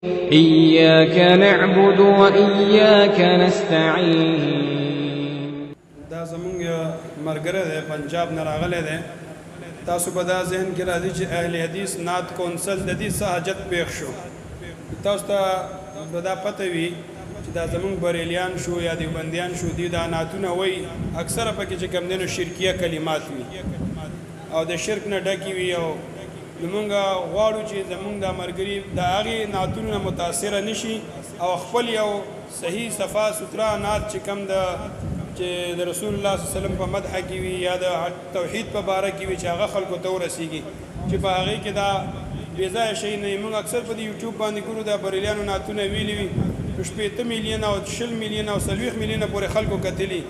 إياك نعبد وإياك نستعين. دا زمونږ ملګری دی پنجاب نه راغلی دی. تاسو به دا ذهن کې راځي چې اهل حدیث نعت کونسل د دې څه حاجت پېښ شو. تاسو ته به دا پته وي چې دا زمونږ بریلیان شو یا دیوبندیان شو دي دا نعتونه وایي اکثره پکې چې کوم دی نو شرکیه کلمات وي او د شرک نه ډکې وي او موږ غواړو چې زمونږ دا ملګري د هغې نعتونو نه متاثره نه شي او خپل یو صحیح صفا سوتره نعت چې کوم چې د رسول الله صلی الله علیه وسلم په مدح کې وي یا د توحید په باره کې وي چې هغه خلکو ته ورسیږي چې په هغې کې دا بې ځایه شی نه وي. موږ اکثر په دې یوټیوب باندې ګورو دا بریلیانو نعتونه ویلي وي 80 میلیونه او 20 میلیونه او 40 میلیونه پورې خلکو کتلي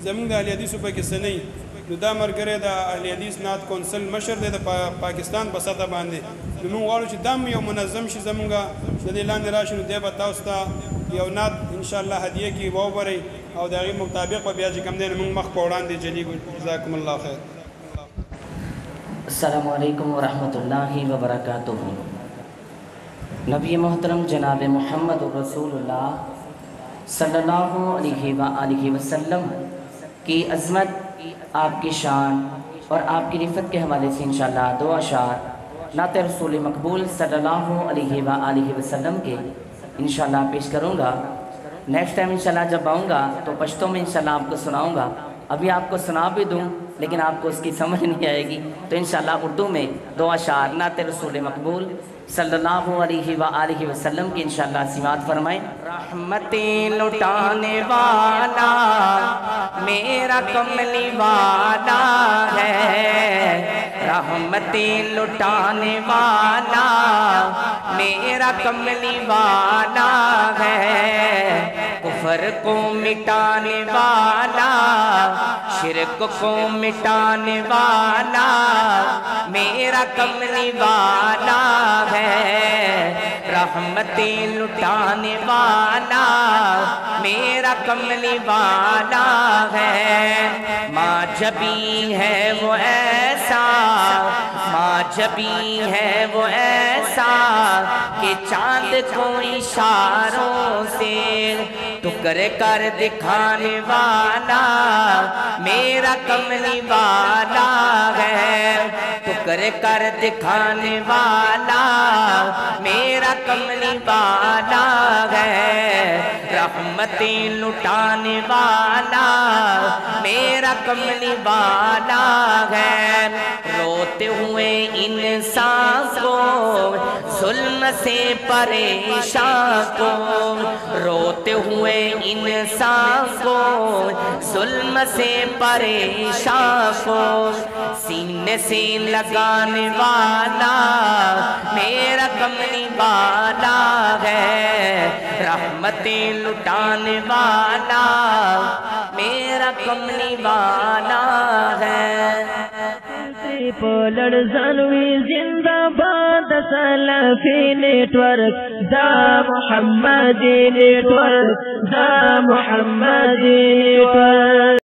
زمونږ د اهل حدیثو پکې څه نه وي. نو دا ملګری د اهل حدیث نعت کونسل مشر دی د پاکستان په سطح باندې. نو موږ غواړو چې دا یو منظم شي زمونږ د دې لاندې راشي نو دی به تاسو ته یو نعت انشاءالله هدیه کې واوبرئ او د هغې مطابق به بیا چې کوم دی نو موږ مخ په وړاندې چلیږو. جزاکم الله خیر. السلام علیکم ورحمۃ اللہ وبرکاتہ. نبی محترم جناب محمد رسول اللہ صلی اللہ علیہ وآلہ وسلم کی عظمت، آپ کی شان اور آپ کی رفت کے حوالے سے انشاءاللہ دو اشعار نعت رسول مقبول صلی اللہ علیہ وآلہ وسلم کے انشاءاللہ پیش کروں گا. نیکسٹ ٹائم انشاءاللہ جب آؤں گا تو پشتوں میں انشاءاللہ آپ کو سناؤں گا. ابھی آپ کو سنا بھی دوں لیکن آپ کو اس کی سمجھ نہیں آئے گی تو انشاءاللہ اردو میں دو اشعار نعت رسول مقبول صلی اللہ علیہ وآلہ وسلم کی انشاءاللہ سماعت فرمائیں. رحمتیں لٹانے والا میرا کملی والا ہے، رحمتیں لٹانے والا میرا کملی والا ہے، کفر کو مٹانے والا شرک کو مٹانے والا میرا کملی والا ہے، رحمتیں لٹانے والا میرا کملی والا ہے. ماں جبی ہے وہ ایسا، ماں جبی ہے وہ ایسا کہ چاند کو اشاروں سے ٹکر کر دکھانے والا میرا کملی والا ہے، ٹکر کر دکھانے والا میرا کملی والا ہے، رحمتیں لٹانے والا میرا کملی والا ہے. روتے ہوئے انسان کو ظلم سے پریشان کو، روتے ہوئے انسان کو ظلم سے پریشان کو سینے سے لگانے والا میرا کملی والا ہے، رحمتیں لٹانے والا میرا کملی والا ہے. لڑزنوی زندہ باد سلفی نیٹورک دا محمدی نیٹورک دا محمدی نیٹورک.